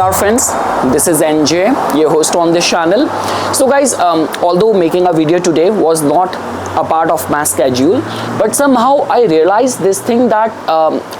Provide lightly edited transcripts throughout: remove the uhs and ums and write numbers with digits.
Namaskar friends, this is NJ, your host on this channel. So guys, although making a video today was not a part of my schedule, but somehow I realized this thing that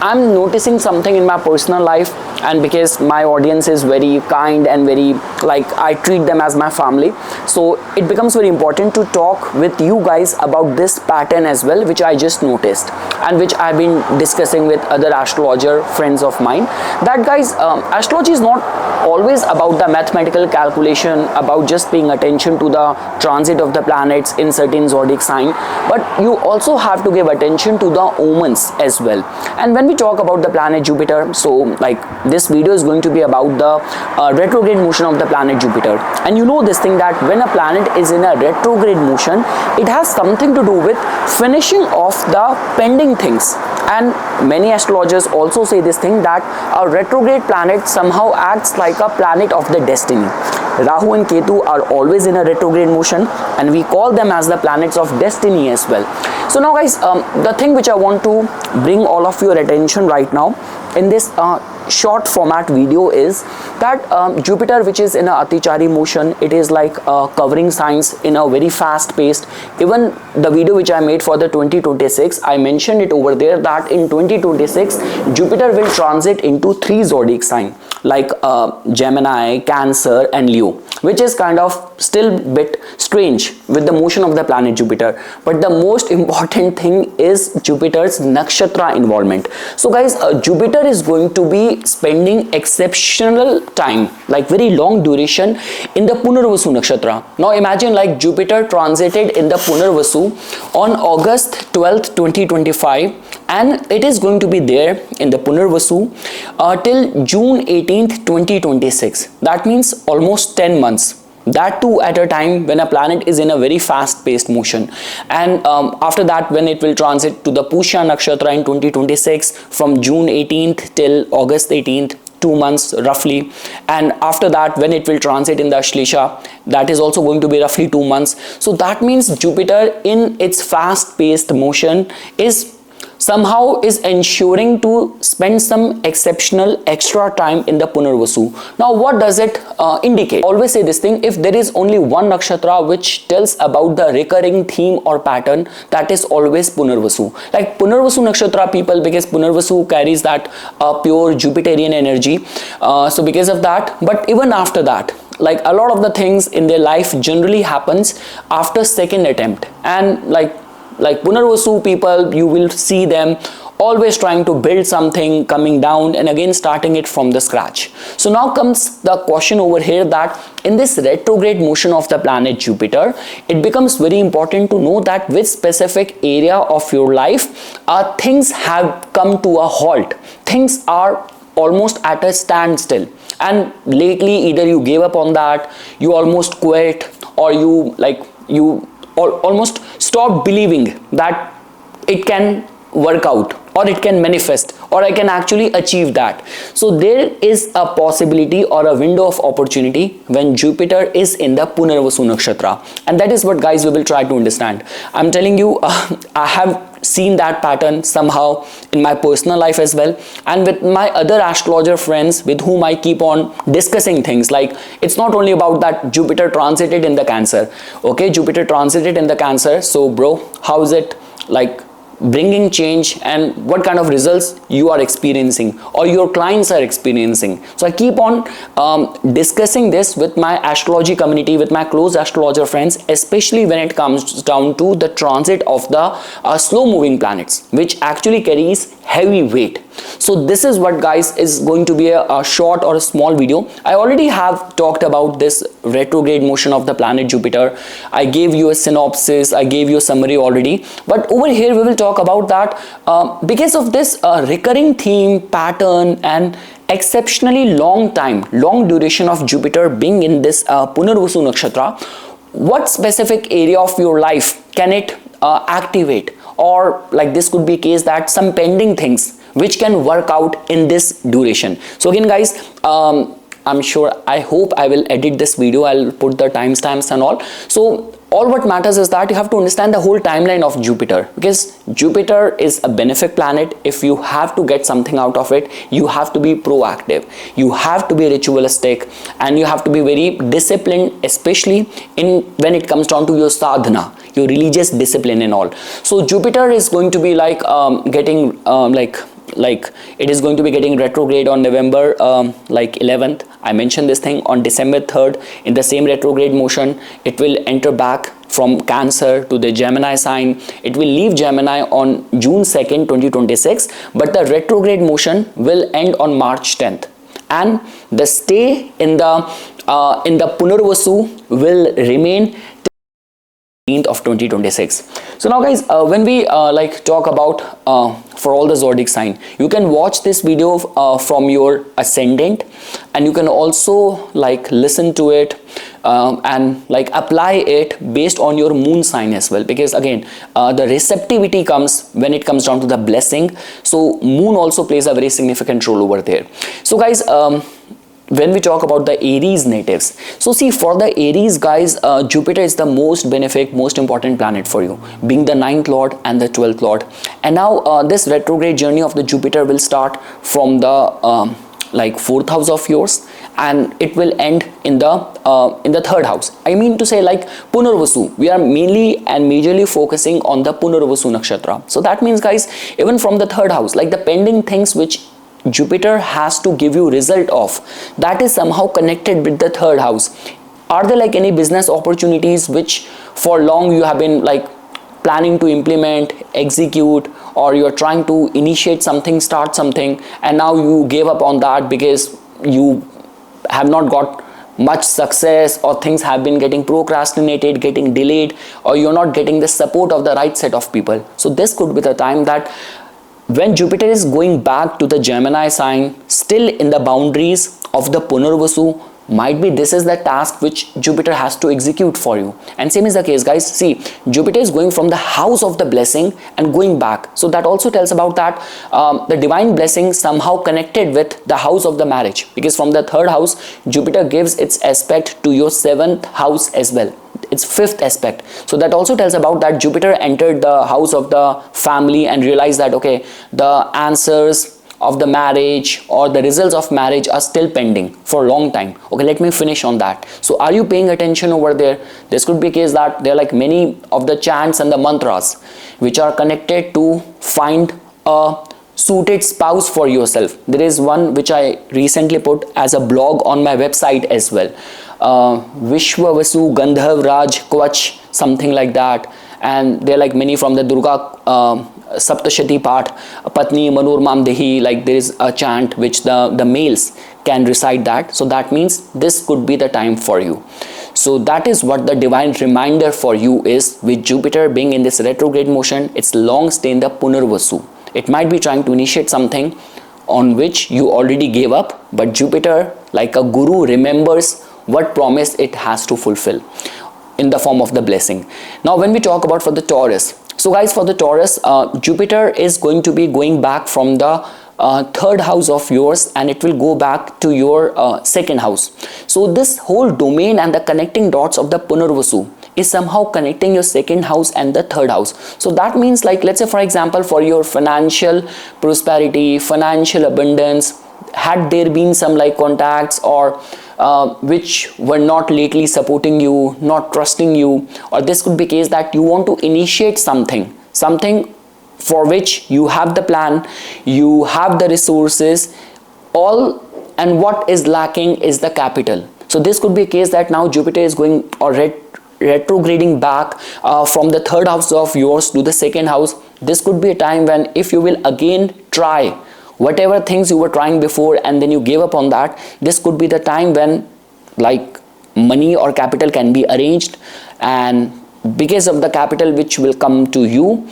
I'm noticing something in my personal life, and because my audience is very kind and very I treat them as my family, so it becomes very important to talk with you guys about this pattern as well, which I just noticed and which I've been discussing with other astrologer friends of mine. That guys, astrology is not always about the mathematical calculation, about just paying attention to the transit of the planets in certain zodiac sign, but you also have to give attention to the omens as well. And when we talk about the planet Jupiter, so this video is going to be about the retrograde motion of the planet Jupiter. And you know this thing that when a planet is in a retrograde motion, it has something to do with finishing off the pending things. And many astrologers also say this thing that a retrograde planet somehow acts like a planet of the destiny. Rahu and Ketu are always in a retrograde motion, and we call them as the planets of destiny as well. So now guys, the thing which I want to bring all of your attention right now in this short format video is that Jupiter, which is in a Atichari motion, it is covering signs in a very fast paced. Even the video which I made for the 2026, I mentioned it over there that in 2026 Jupiter will transit into 3 zodiac signs like Gemini, Cancer and Leo, which is kind of still bit strange with the motion of the planet Jupiter. But the most important thing is Jupiter's nakshatra involvement. So guys, Jupiter is going to be spending exceptional time, very long duration in the Punarvasu nakshatra. Now imagine Jupiter transited in the Punarvasu on August 12th, 2025, and it is going to be there in the Punarvasu till June 18th, 2026. That means almost 10 months. That too at a time when a planet is in a very fast-paced motion. And after that, when it will transit to the Pushya nakshatra in 2026 from June 18th till August 18th, 2 months roughly. And after that, when it will transit in the Ashlisha, that is also going to be roughly 2 months. So that means Jupiter in its fast-paced motion is somehow is ensuring to spend some exceptional extra time in the Punarvasu. Now what does it indicate? Always say this thing, if there is only one nakshatra which tells about the recurring theme or pattern, that is always Punarvasu. Punarvasu nakshatra people, because Punarvasu carries that pure Jupiterian energy, so because of that. But even after that, a lot of the things in their life generally happens after second attempt. And like Punarvasu people, you will see them always trying to build something, coming down and again starting it from the scratch. So now comes the question over here that in this retrograde motion of the planet Jupiter, it becomes very important to know that which specific area of your life things have come to a halt. Things are almost at a standstill, and lately either you gave up on that, you almost quit, or you almost stop believing that it can work out or it can manifest or I can actually achieve that. So there is a possibility or a window of opportunity when Jupiter is in the Punarvasu nakshatra, and that is what guys we will try to understand. I'm telling you, I have seen that pattern somehow in my personal life as well, and with my other astrologer friends with whom I keep on discussing things. It's not only about that Jupiter transited in the Cancer. Okay, Jupiter transited in the Cancer, so bro, how is it bringing change and what kind of results you are experiencing or your clients are experiencing? So I keep on discussing this with my astrology community, with my close astrologer friends, especially when it comes down to the transit of the slow moving planets, which actually carries heavy weight. So this is what guys is going to be a short or a small video. I already have talked about this retrograde motion of the planet Jupiter. I gave you a synopsis, I gave you a summary already, but over here we will talk about that because of this recurring theme, pattern and exceptionally long duration of Jupiter being in this Punarvasu nakshatra, what specific area of your life can it activate? Or this could be a case that some pending things which can work out in this duration. So again guys, I'm sure, I hope I will edit this video, I'll put the timestamps and all. So all what matters is that you have to understand the whole timeline of Jupiter, because Jupiter is a benefic planet. If you have to get something out of it, you have to be proactive, you have to be ritualistic, and you have to be very disciplined, especially in when it comes down to your sadhana, your religious discipline and all. So Jupiter is going to be like getting it is going to be getting retrograde on November 11th. I mentioned this thing on December 3rd. In the same retrograde motion, it will enter back from Cancer to the Gemini sign. It will leave Gemini on June 2nd, 2026, but the retrograde motion will end on March 10th. And the stay in the Punarvasu will remain of 2026. So now guys, when we talk about for all the zodiac sign, you can watch this video from your ascendant, and you can also listen to it and apply it based on your moon sign as well, because again the receptivity comes when it comes down to the blessing. So moon also plays a very significant role over there. So guys, when we talk about the Aries natives, so see, for the Aries guys, Jupiter is the most benefic, most important planet for you, being the 9th lord and the 12th lord. And now this retrograde journey of the Jupiter will start from the 4th house of yours, and it will end in the 3rd house. I mean to say, Punarvasu, we are mainly and majorly focusing on the Punarvasu nakshatra. So that means guys, even from the 3rd house, the pending things which Jupiter has to give you result of, that is somehow connected with the 3rd house. Are there any business opportunities which for long you have been planning to implement, execute, or you're trying to initiate something, start something, and now you gave up on that because you have not got much success, or things have been getting procrastinated, getting delayed, or you're not getting the support of the right set of people. So this could be the time that when Jupiter is going back to the Gemini sign, still in the boundaries of the Punarvasu, might be this is the task which Jupiter has to execute for you. And same is the case guys. See, Jupiter is going from the house of the blessing and going back. So that also tells about that the divine blessing somehow connected with the house of the marriage, because from the 3rd house, Jupiter gives its aspect to your 7th house as well. Its 5th aspect. So that also tells about that Jupiter entered the house of the family and realized that okay, the answers of the marriage or the results of marriage are still pending for a long time. Okay, let me finish on that. So are you paying attention over there? This could be a case that there are many of the chants and the mantras which are connected to find a suited spouse for yourself. There is one which I recently put as a blog on my website as well. Vishwa Vasu Gandhav Raj Kvach, something like that. And there are many from the Durga Saptashati part, Patni Manormam Dehi, there is a chant which the males can recite that. So that means this could be the time for you. So that is what the divine reminder for you is, with Jupiter being in this retrograde motion, its long stay in the Punarvasu. It might be trying to initiate something on which you already gave up, but Jupiter, like a guru, remembers what promise it has to fulfill in the form of the blessing. Now when we talk about for the Taurus, so guys, for the Taurus, Jupiter is going to be going back from the 3rd house of yours, and it will go back to your 2nd house. So this whole domain and the connecting dots of the Punarvasu is somehow connecting your 2nd house and the 3rd house. So that means let's say for example, for your financial prosperity, financial abundance, had there been some contacts or which were not lately supporting you, not trusting you, or this could be case that you want to initiate something for which you have the plan, you have the resources, all, and what is lacking is the capital. So this could be a case that now Jupiter is going or retrograding back from the 3rd house of yours to the 2nd house. This could be a time when if you will again try whatever things you were trying before and then you gave up on that, this could be the time when money or capital can be arranged, and because of the capital which will come to you,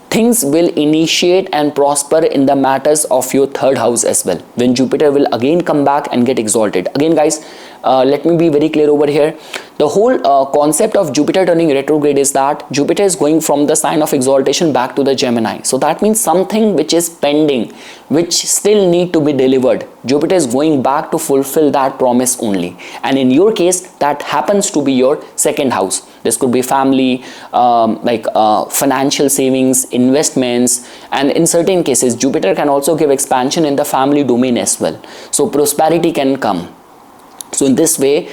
things will initiate and prosper in the matters of your 3rd house as well, when Jupiter will again come back and get exalted. Again guys, let me be very clear over here. The whole concept of Jupiter turning retrograde is that Jupiter is going from the sign of exaltation back to the Gemini. So that means something which is pending, which still need to be delivered, Jupiter is going back to fulfill that promise only. And in your case, that happens to be your second house. This could be family, financial savings, investments, and in certain cases, Jupiter can also give expansion in the family domain as well. So prosperity can come. So in this way,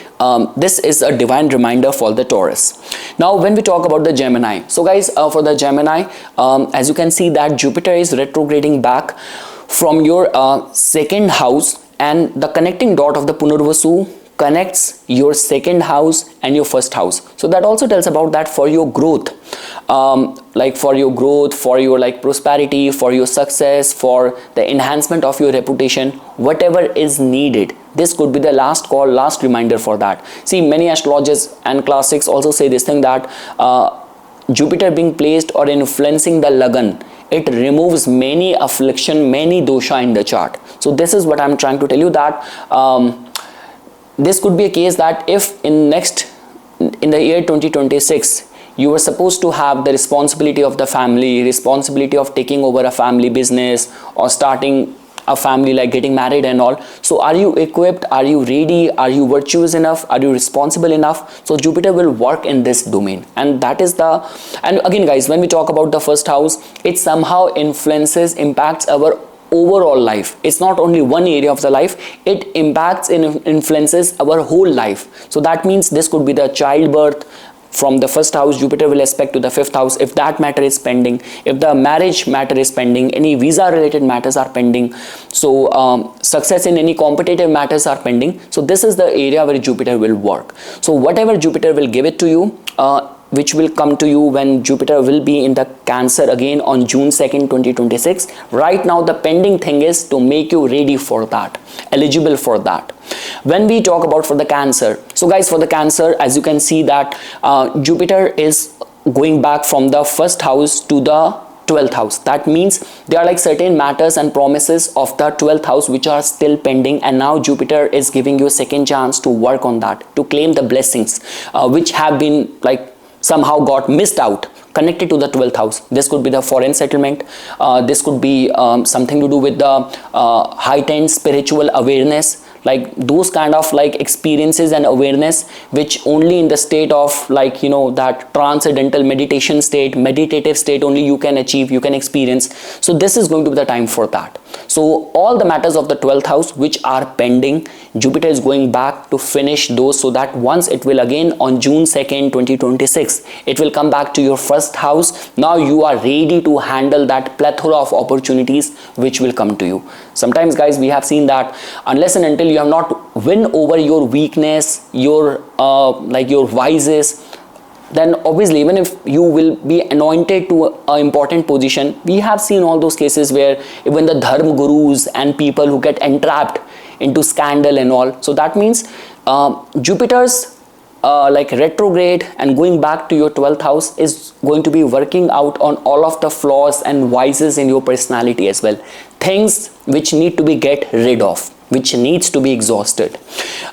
this is a divine reminder for the Taurus. Now when we talk about the Gemini, so guys, for the Gemini, as you can see that Jupiter is retrograding back from your second house, and the connecting dot of the Punarvasu connects your second house and your first house. So that also tells about that for your growth, for your prosperity, for your success, for the enhancement of your reputation, whatever is needed. This could be the last call, last reminder for that. See, many astrologers and classics also say this thing that Jupiter being placed or influencing the Lagan, it removes many affliction, many dosha in the chart. So this is what I'm trying to tell you, that this could be a case that if in the year 2026 you were supposed to have the responsibility of the family, responsibility of taking over a family business or starting a family, like getting married and all. So are you equipped? Are you ready? Are you virtuous enough? Are you responsible enough? So Jupiter will work in this domain, and that is and again guys, when we talk about the first house, it somehow impacts our overall life. It's not only one area of the life, it impacts and influences our whole life. So that means this could be the childbirth. From the first house, Jupiter will aspect to the fifth house if that matter is pending, if the marriage matter is pending, any visa related matters are pending, so success in any competitive matters are pending. So this is the area where Jupiter will work. So whatever Jupiter will give it to you, which will come to you when Jupiter will be in the Cancer again on June 2nd, 2026. Right now, the pending thing is to make you ready for that, eligible for that. When we talk about for the Cancer, so guys, for the Cancer, as you can see that Jupiter is going back from the first house to the 12th house. That means there are like certain matters and promises of the 12th house which are still pending, and now Jupiter is giving you a second chance to work on that, to claim the blessings which have been somehow got missed out, connected to the 12th house. This could be the foreign settlement, this could be something to do with the heightened spiritual awareness, like those kind of experiences and awareness which only in the state of that transcendental meditation state, meditative state only you can achieve, you can experience. So this is going to be the time for that. So all the matters of the 12th house which are pending, Jupiter is going back to finish those, so that once it will again on June 2nd, 2026, it will come back to your first house. Now you are ready to handle that plethora of opportunities which will come to you. Sometimes guys, we have seen that unless and until you have not win over your weakness, your your vices, then obviously even if you will be anointed to an important position, we have seen all those cases where even the dharma gurus and people who get entrapped into scandal and all. So that means Jupiter's retrograde and going back to your 12th house is going to be working out on all of the flaws and vices in your personality as well, things which need to be get rid of, which needs to be exhausted.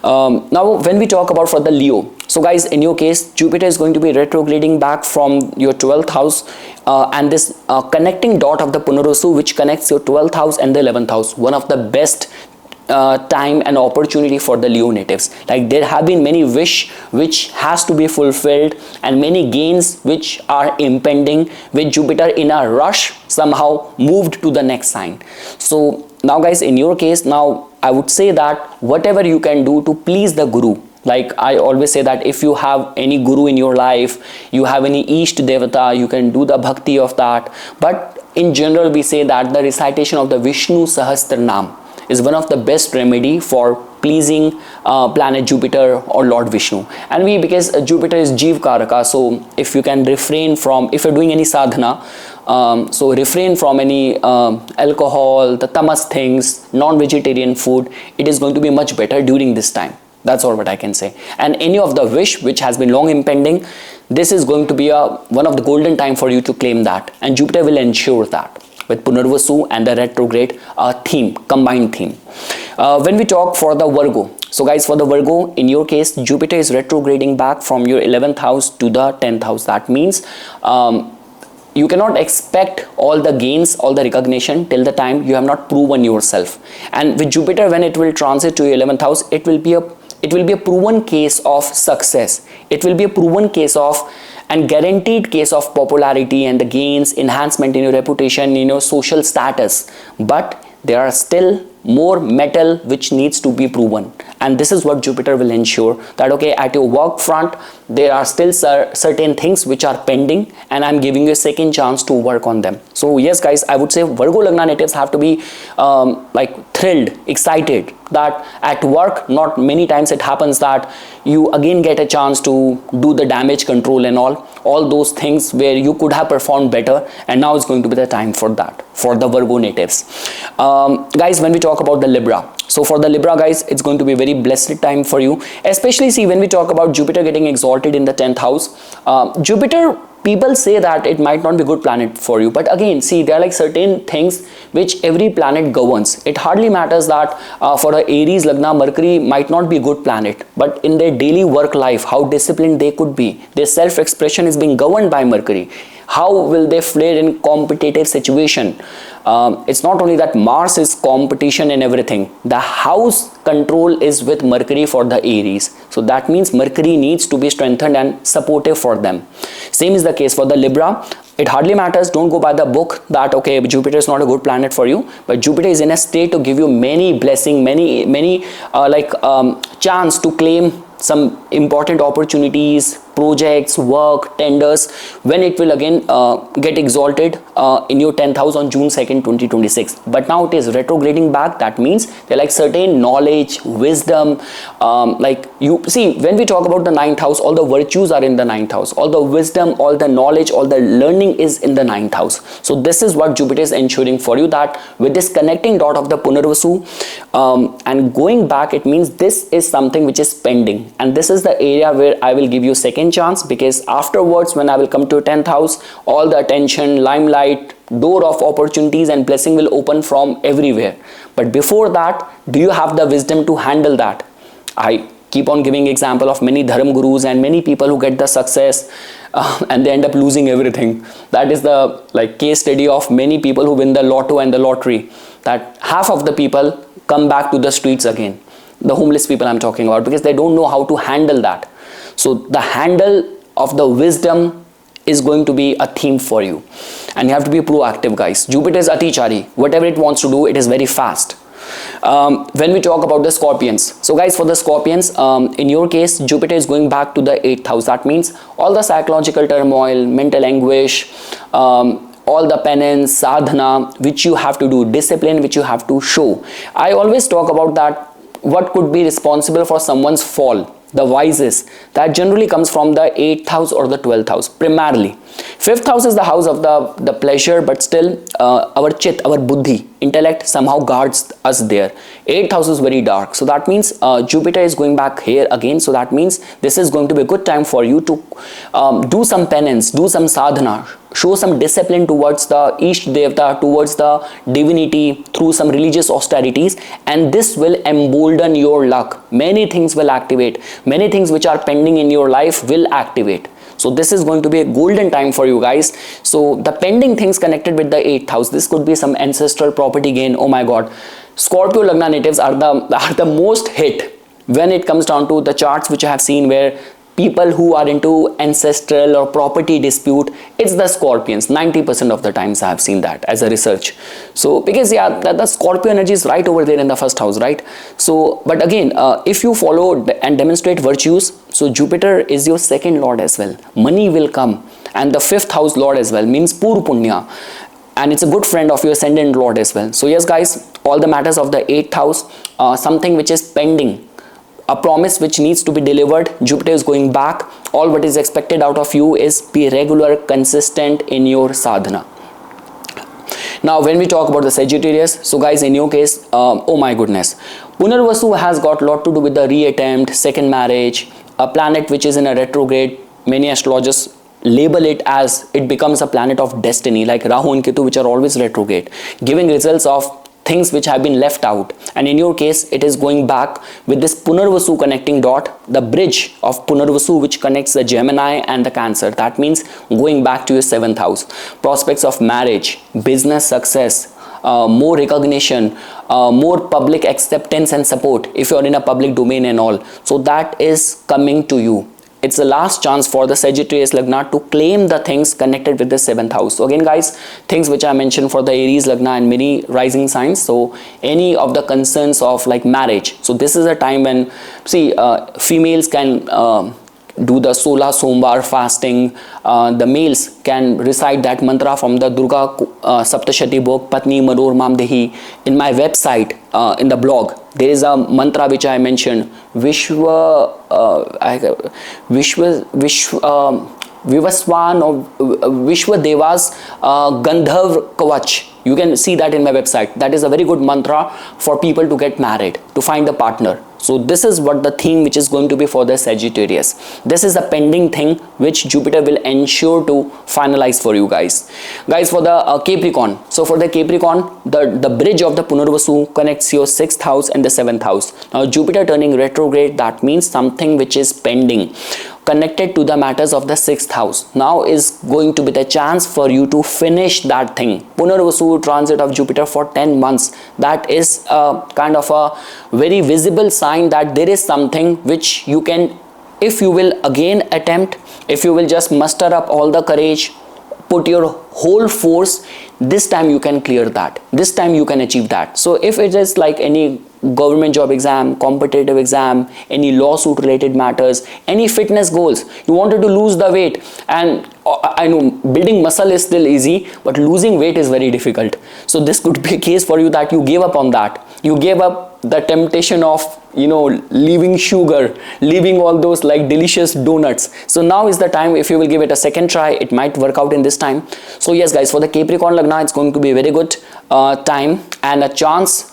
Now when we talk about for the Leo, so guys, in your case, Jupiter is going to be retrograding back from your 12th house, and this connecting dot of the Punarvasu which connects your 12th house and the 11th house, one of the best time and opportunity for the Leo natives. Like there have been many wish which has to be fulfilled and many gains which are impending, with Jupiter in a rush somehow moved to the next sign. So now guys, in your case, now I would say that whatever you can do to please the Guru, like I always say that if you have any Guru in your life, you have any Ishta Devata, you can do the bhakti of that. But in general, we say that the recitation of the Vishnu Sahasranam is one of the best remedy for pleasing planet Jupiter or Lord Vishnu. And because Jupiter is Jeev Karaka, so if you can refrain from, if you're doing any sadhana, so refrain from any alcohol, the tamas things, non-vegetarian food, it is going to be much better during this time. That's all what I can say. And any of the wish which has been long impending, this is going to be one of the golden time for you to claim that, and Jupiter will ensure that with Punarvasu and the retrograde theme, combined theme. When we talk for the Virgo, so guys, for the Virgo, in your case, Jupiter is retrograding back from your 11th house to the 10th house. That means you cannot expect all the gains, all the recognition till the time you have not proven yourself. And with Jupiter, when it will transit to your 11th house, it will be a proven case of success. It will be a proven case of and guaranteed case of popularity and the gains, enhancement in your reputation, in your social status. But there are still more metal which needs to be proven, and this is what Jupiter will ensure, that okay, at your work front there are still certain things which are pending, and I'm giving you a second chance to work on them. So yes guys, I would say Virgo Lagna natives have to be like thrilled, excited, that at work not many times it happens that you again get a chance to do the damage control and all those things where you could have performed better, and now it's going to be the time for that, for the Virgo natives. Guys, when we talk about the Libra, so for the Libra guys, it's going to be a very blessed time for you, especially see when we talk about Jupiter getting exalted in the 10th house. Jupiter, people say that it might not be a good planet for you, but again, see, there are like certain things which every planet governs. It hardly matters that for a Aries Lagna, Mercury might not be a good planet, but in their daily work life, how disciplined they could be, their self-expression is being governed by Mercury. How will they flare in competitive situation? It's not only that Mars is competition and everything, the house control is with Mercury for the Aries. So that means Mercury needs to be strengthened and supportive for them. Same is the case for the Libra. It hardly matters, don't go by the book that okay, Jupiter is not a good planet for you, but Jupiter is in a state to give you many blessings, many chance to claim some important opportunities, projects, work, tenders, when it will again get exalted in your 10th house on June 2nd, 2026. But now it is retrograding back. That means they're like certain knowledge, wisdom, like you see, when we talk about the 9th house, all the virtues are in the 9th house, all the wisdom, all the knowledge, all the learning is in the 9th house. So this is what Jupiter is ensuring for you, that with this connecting dot of the Punarvasu and going back, it means this is something which is pending, and this is the area where I will give you second chance, because afterwards when I will come to 10th house, all the attention, limelight, door of opportunities and blessing will open from everywhere. But before that, do you have the wisdom to handle that? I keep on giving example of many dharam gurus and many people who get the success and they end up losing everything. That is the like case study of many people who win the lotto and the lottery, that half of the people come back to the streets again. The homeless people I'm talking about, because they don't know how to handle that. So the handle of the wisdom is going to be a theme for you, and you have to be proactive guys. Jupiter is Atichari, whatever it wants to do, it is very fast. When we talk about the Scorpions, so guys, for the Scorpions, in your case, Jupiter is going back to the 8th house. That means all the psychological turmoil, mental anguish, all the penance, sadhana, which you have to do, discipline, which you have to show. I always talk about that, what could be responsible for someone's fall, the vices, that generally comes from the 8th house or the 12th house primarily. 5th house is the house of the pleasure, but still our chit, our buddhi, intellect somehow guards us there. 8th house is very dark, so that means Jupiter is going back here again. So that means this is going to be a good time for you to do some penance, do some sadhana, show some discipline towards the Ishta Devata, towards the divinity through some religious austerities, and this will embolden your luck. Many things will activate, many things which are pending in your life will activate. So this is going to be a golden time for you guys. So the pending things connected with the 8th house, this could be some ancestral property gain. Oh my god, Scorpio Lagna natives are the most hit when it comes down to the charts which I have seen, where people who are into ancestral or property dispute, it's the Scorpions. 90% of the times I have seen that as a research. So because yeah, the Scorpio energy is right over there in the 1st house, right? So but again, if you follow and demonstrate virtues, so Jupiter is your 2nd lord as well. Money will come, and the 5th house lord as well, means Pur Punya, and it's a good friend of your ascendant lord as well. So yes guys, all the matters of the 8th house, something which is pending, a promise which needs to be delivered, Jupiter is going back. All what is expected out of you is be regular, consistent in your sadhana. Now when we talk about the Sagittarius, so guys, in your case, oh my goodness, Punarvasu has got a lot to do with the reattempt, second marriage, a planet which is in a retrograde. Many astrologers label it as it becomes a planet of destiny, like Rahu and Ketu, which are always retrograde, giving results of things which have been left out, and in your case it is going back with this Punarvasu connecting dot, the bridge of Punarvasu which connects the Gemini and the Cancer. That means going back to your 7th house. Prospects of marriage, business success, more recognition, more public acceptance and support if you're in a public domain and all. So that is coming to you. It's the last chance for the Sagittarius Lagna to claim the things connected with the 7th house. So again guys, things which I mentioned for the Aries Lagna and many rising signs. So any of the concerns of like marriage. So this is a time when, see, females can do the Sola Sombar fasting. The males can recite that mantra from the Durga Saptashati book, Patni Maror Mamdehi. In my website, in the blog, there is a mantra which I mentioned, Vivaswan or Vishwa Devas Gandharv Kavach. You can see that in my website. That is a very good mantra for people to get married, to find a partner. So this is what the theme which is going to be for the Sagittarius. This is a pending thing which Jupiter will ensure to finalize for you guys. Guys, for the Capricorn. So for the Capricorn, the bridge of the Punarvasu connects your 6th house and the 7th house. Now Jupiter turning retrograde, that means something which is pending, connected to the matters of the 6th house. Now is going to be the chance for you to finish that thing. Punarvasu transit of Jupiter for 10 months. That is a kind of a very visible sign that there is something which you can, if you will again attempt, if you will just muster up all the courage, put your whole force, this time you can clear that. This time you can achieve that. So if it is like any government job exam, competitive exam, any lawsuit related matters, any fitness goals, you wanted to lose the weight, and I know building muscle is still easy, but losing weight is very difficult. So this could be a case for you that you gave up on that. You gave up the temptation of, you know, leaving sugar, leaving all those like delicious donuts. So now is the time. If you will give it a second try, it might work out in this time. So yes guys, for the Capricorn Lagna, it's going to be a very good time and a chance,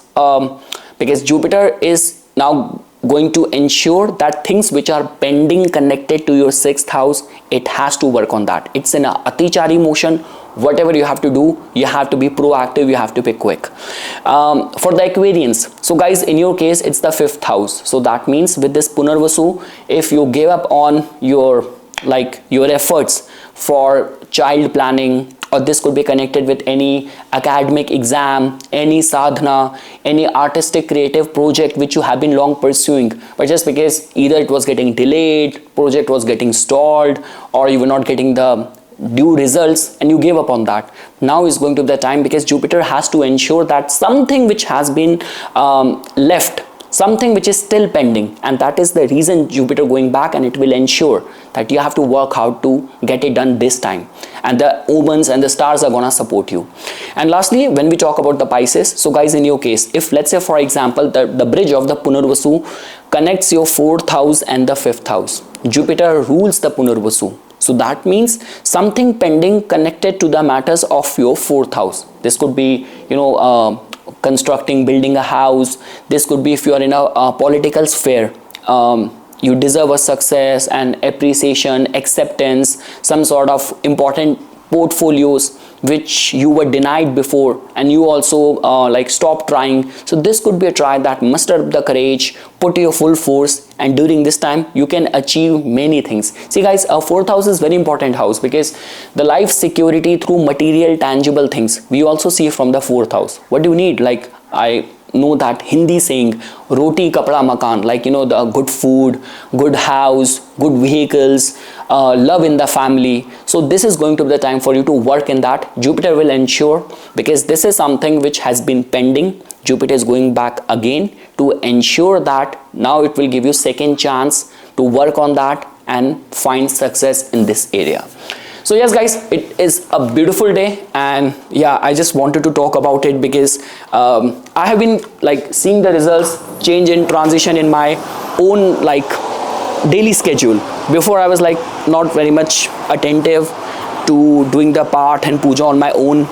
because Jupiter is now going to ensure that things which are pending connected to your 6th house, it has to work on that. It's in a Atichari motion. Whatever you have to do, you have to be proactive, you have to be quick. For the Aquarians, so guys, in your case, it's the 5th house. So that means with this Punarvasu, if you gave up on your efforts for child planning, or this could be connected with any academic exam, any sadhana, any artistic creative project which you have been long pursuing, but just because either it was getting delayed, project was getting stalled, or you were not getting the due results and you gave up on that. Now is going to be the time, because Jupiter has to ensure that something which has been left, something which is still pending, and that is the reason Jupiter going back, and it will ensure that you have to work hard to get it done this time, and the omens and the stars are gonna support you. And lastly, when we talk about the Pisces, so guys, in your case, if let's say for example the bridge of the Punarvasu connects your 4th house and the 5th house, Jupiter rules the Punarvasu. So that means something pending connected to the matters of your 4th house. This could be, you know, constructing, building a house. This could be if you are in a political sphere. You deserve a success and appreciation, acceptance, some sort of important portfolios which you were denied before, and you also like stop trying. So this could be a try that muster up the courage, put your full force, and during this time you can achieve many things. See guys, a 4th house is very important house, because the life security through material tangible things we also see from the 4th house. What do you need? Like, I know that Hindi saying, roti kapda makan, like, you know, the good food, good house, good vehicles, love in the family. So this is going to be the time for you to work in that. Jupiter will ensure, because this is something which has been pending. Jupiter is going back again to ensure that now it will give you second chance to work on that and find success in this area. So yes guys, it is a beautiful day, and yeah, I just wanted to talk about it because I have been like seeing the results change in transition in my own like daily schedule. Before I was like not very much attentive to doing the part and puja on my own,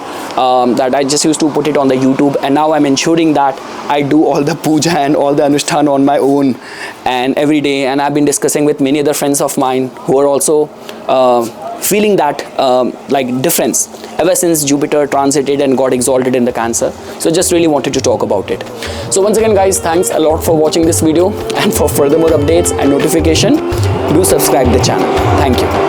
that I just used to put it on the YouTube, and now I'm ensuring that I do all the puja and all the anushthan on my own and every day. And I've been discussing with many other friends of mine who are also feeling that like difference ever since Jupiter transited and got exalted in the Cancer. So just really wanted to talk about it. So once again guys, thanks a lot for watching this video, and for further more updates and notification, do subscribe the channel. Thank you.